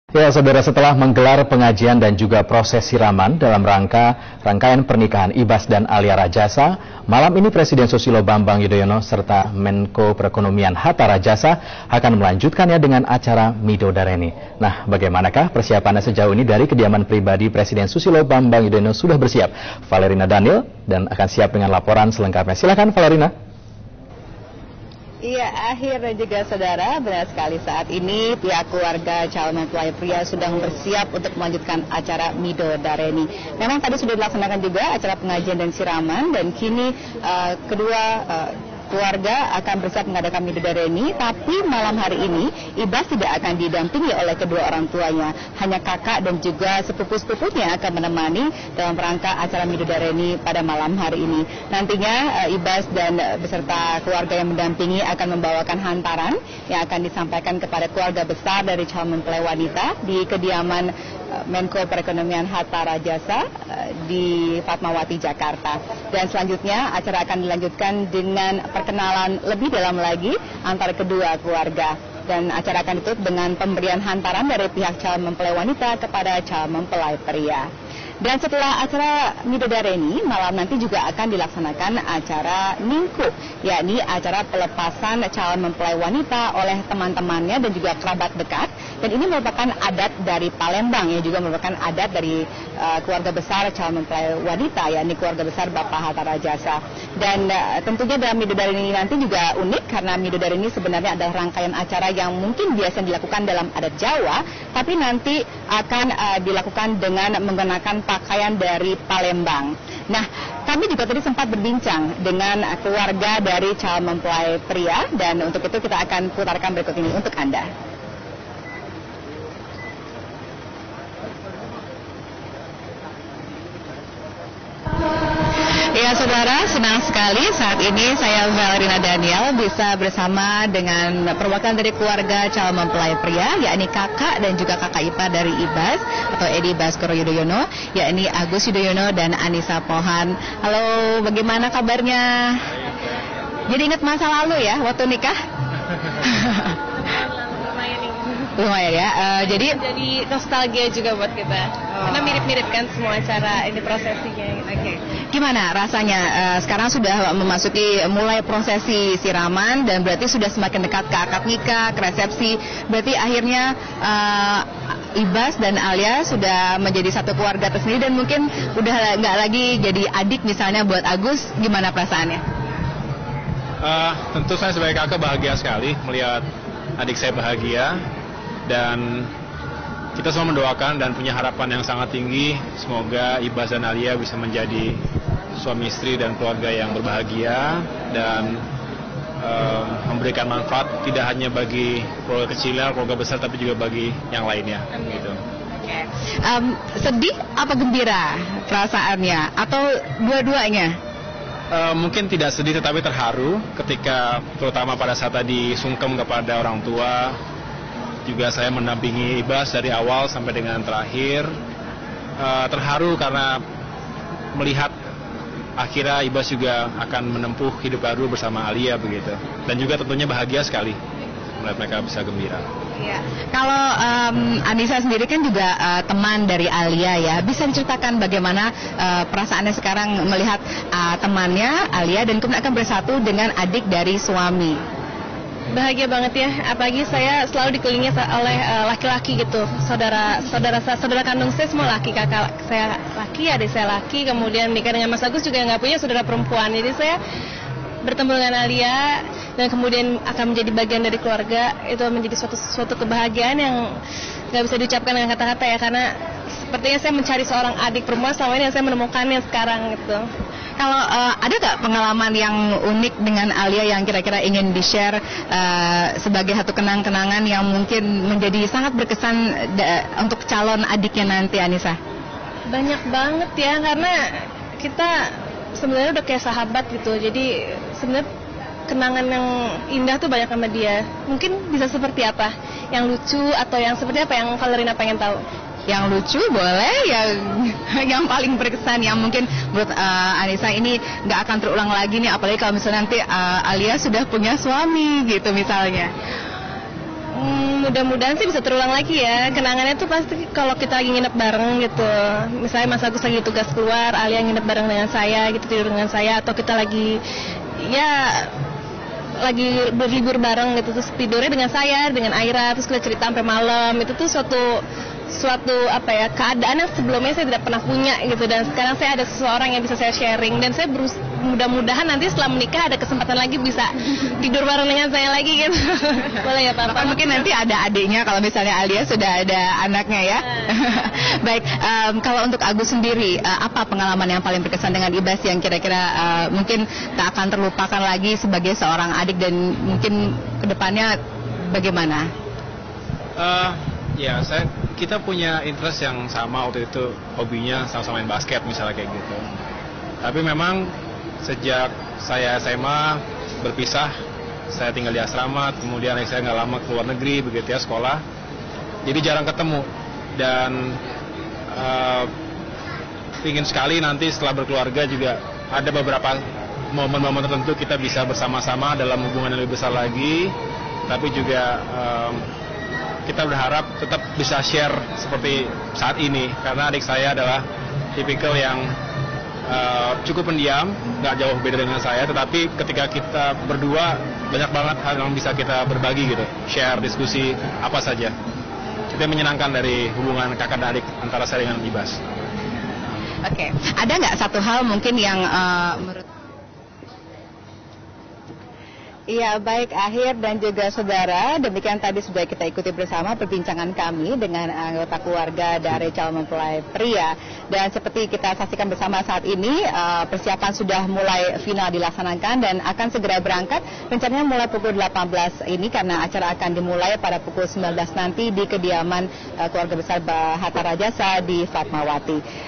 Ya, saudara, setelah menggelar pengajian dan juga proses siraman dalam rangkaian pernikahan Ibas dan Alia Rajasa, malam ini Presiden Susilo Bambang Yudhoyono serta Menko Perekonomian Hatta Rajasa akan melanjutkannya dengan acara Midodareni. Nah, bagaimanakah persiapannya sejauh ini? Dari kediaman pribadi Presiden Susilo Bambang Yudhoyono sudah bersiap Valerina Daniel dan akan siap dengan laporan selengkapnya. Silakan Valerina. Iya, akhirnya juga saudara, benar sekali saat ini pihak keluarga calon mempelai pria sudah bersiap untuk melanjutkan acara Midodareni. Memang tadi sudah dilaksanakan juga acara pengajian dan siraman, dan kini kedua keluarga akan bersiap mengadakan Midodareni, tapi malam hari ini Ibas tidak akan didampingi oleh kedua orang tuanya, hanya kakak dan juga sepupu-sepupunya akan menemani dalam rangka acara Midodareni pada malam hari ini. Nantinya Ibas dan beserta keluarga yang mendampingi akan membawakan hantaran yang akan disampaikan kepada keluarga besar dari calon mempelai wanita di kediaman Menko Perekonomian Hatta Rajasa di Fatmawati, Jakarta. Dan selanjutnya acara akan dilanjutkan dengan perkenalan lebih dalam lagi antara kedua keluarga. Dan acara akan ditutup dengan pemberian hantaran dari pihak calon mempelai wanita kepada calon mempelai pria. Dan setelah acara Midodareni, malam nanti juga akan dilaksanakan acara Ningku, yakni acara pelepasan calon mempelai wanita oleh teman-temannya dan juga kerabat dekat. Dan ini merupakan adat dari Palembang, yang juga merupakan adat dari keluarga besar calon mempelai wanita, yakni keluarga besar Bapak Hatta Rajasa. Dan tentunya dalam Midodareni nanti juga unik, karena Midodareni sebenarnya adalah rangkaian acara yang mungkin biasa dilakukan dalam adat Jawa, tapi nanti akan dilakukan dengan menggunakan pakaian dari Palembang. Nah, kami juga tadi sempat berbincang dengan keluarga dari calon mempelai pria, dan untuk itu kita akan putarkan berikut ini untuk Anda. Ya saudara, senang sekali saat ini saya Valerina Daniel bisa bersama dengan perwakilan dari keluarga calon mempelai pria, yakni kakak dan juga kakak ipar dari Ibas atau Edi Baskoro Yudhoyono, yakni Agus Yudhoyono dan Anissa Pohan. Halo, bagaimana kabarnya? Jadi ingat masa lalu ya waktu nikah? Lumayan ya, jadi nostalgia juga buat kita. Karena mirip-mirip kan semua acara ini prosesinya. Oke. Gimana rasanya sekarang sudah memasuki mulai prosesi siraman, dan berarti sudah semakin dekat ke akad nikah, ke resepsi. Berarti akhirnya Ibas dan Alia sudah menjadi satu keluarga tersendiri, dan mungkin udah nggak lagi jadi adik misalnya buat Agus. Gimana perasaannya? Tentu saya sebagai kakak bahagia sekali melihat adik saya bahagia. Dan kita semua mendoakan dan punya harapan yang sangat tinggi, semoga Ibas dan Alia bisa menjadi suami istri dan keluarga yang berbahagia dan memberikan manfaat tidak hanya bagi keluarga kecil, keluarga besar, tapi juga bagi yang lainnya. Gitu. Sedih apa gembira perasaannya, atau dua-duanya? Mungkin tidak sedih tetapi terharu ketika terutama pada saat tadi sungkem kepada orang tua. Juga saya mendampingi Ibas dari awal sampai dengan terakhir. Terharu karena melihat akhirnya Ibas juga akan menempuh hidup baru bersama Alia begitu. Dan juga tentunya bahagia sekali melihat mereka bisa gembira. Iya. Kalau Anissa sendiri kan juga teman dari Alia ya. Bisa diceritakan bagaimana perasaannya sekarang melihat temannya Alia dan kemudian akan bersatu dengan adik dari suami? Bahagia banget ya, apalagi saya selalu dikelilingi oleh laki-laki gitu, saudara kandung saya semua laki, kakak saya laki, adik saya laki, kemudian nikah dengan Mas Agus juga nggak punya saudara perempuan, jadi saya bertemu dengan Alia dan kemudian akan menjadi bagian dari keluarga, itu menjadi suatu kebahagiaan yang nggak bisa diucapkan dengan kata-kata ya, karena sepertinya saya mencari seorang adik perempuan selama ini, dan saya menemukannya sekarang gitu. Kalau ada nggak pengalaman yang unik dengan Alia yang kira-kira ingin di-share sebagai satu kenang-kenangan yang mungkin menjadi sangat berkesan untuk calon adiknya nanti, Anissa? Banyak banget ya, karena kita sebenarnya udah kayak sahabat gitu, jadi sebenarnya kenangan yang indah tuh banyak sama dia. Mungkin bisa seperti apa? Yang lucu atau yang seperti apa yang Valerina pengen tahu? Yang lucu boleh, yang paling berkesan yang mungkin menurut Anissa ini nggak akan terulang lagi nih, apalagi kalau misalnya nanti Alia sudah punya suami gitu misalnya. Mudah-mudahan sih bisa terulang lagi ya. Kenangannya tuh pasti kalau kita lagi nginep bareng gitu. Misalnya Mas Agus lagi tugas keluar, Alia nginep bareng dengan saya gitu, tidur dengan saya, atau kita lagi berlibur bareng gitu, terus tidurnya dengan saya, dengan Aira, terus kita cerita sampai malam. Itu tuh suatu keadaan yang sebelumnya saya tidak pernah punya gitu, dan sekarang saya ada seseorang yang bisa saya sharing, dan saya mudah-mudahan nanti setelah menikah ada kesempatan lagi bisa tidur bareng dengan saya lagi gitu. Boleh ya Papa? Mungkin nanti ada adiknya kalau misalnya Alia sudah ada anaknya ya. Baik, kalau untuk Agus sendiri, apa pengalaman yang paling berkesan dengan Ibas yang kira-kira mungkin tak akan terlupakan lagi sebagai seorang adik, dan mungkin kedepannya bagaimana? Ya, kita punya interest yang sama waktu itu, hobinya sama-sama main basket misalnya kayak gitu. Tapi memang sejak saya SMA berpisah, saya tinggal di asrama, kemudian saya nggak lama ke luar negeri begitu ya, sekolah. Jadi jarang ketemu, dan ingin sekali nanti setelah berkeluarga juga ada beberapa momen-momen tertentu kita bisa bersama-sama dalam hubungan yang lebih besar lagi. Tapi juga kita berharap tetap bisa share seperti saat ini, karena adik saya adalah tipikal yang cukup pendiam, nggak jauh beda dengan saya, tetapi ketika kita berdua banyak banget hal yang bisa kita berbagi gitu, share, diskusi, apa saja. Itu yang menyenangkan dari hubungan kakak dan adik antara saya dengan Ibas. Oke, ada nggak satu hal mungkin yang menurut... Iya, baik Akhir dan juga saudara, demikian tadi sudah kita ikuti bersama perbincangan kami dengan anggota keluarga dari calon mempelai pria. Dan seperti kita saksikan bersama saat ini, persiapan sudah mulai final dilaksanakan dan akan segera berangkat. Rencananya mulai pukul 18 ini, karena acara akan dimulai pada pukul 19 nanti di kediaman keluarga besar Hatta Rajasa di Fatmawati.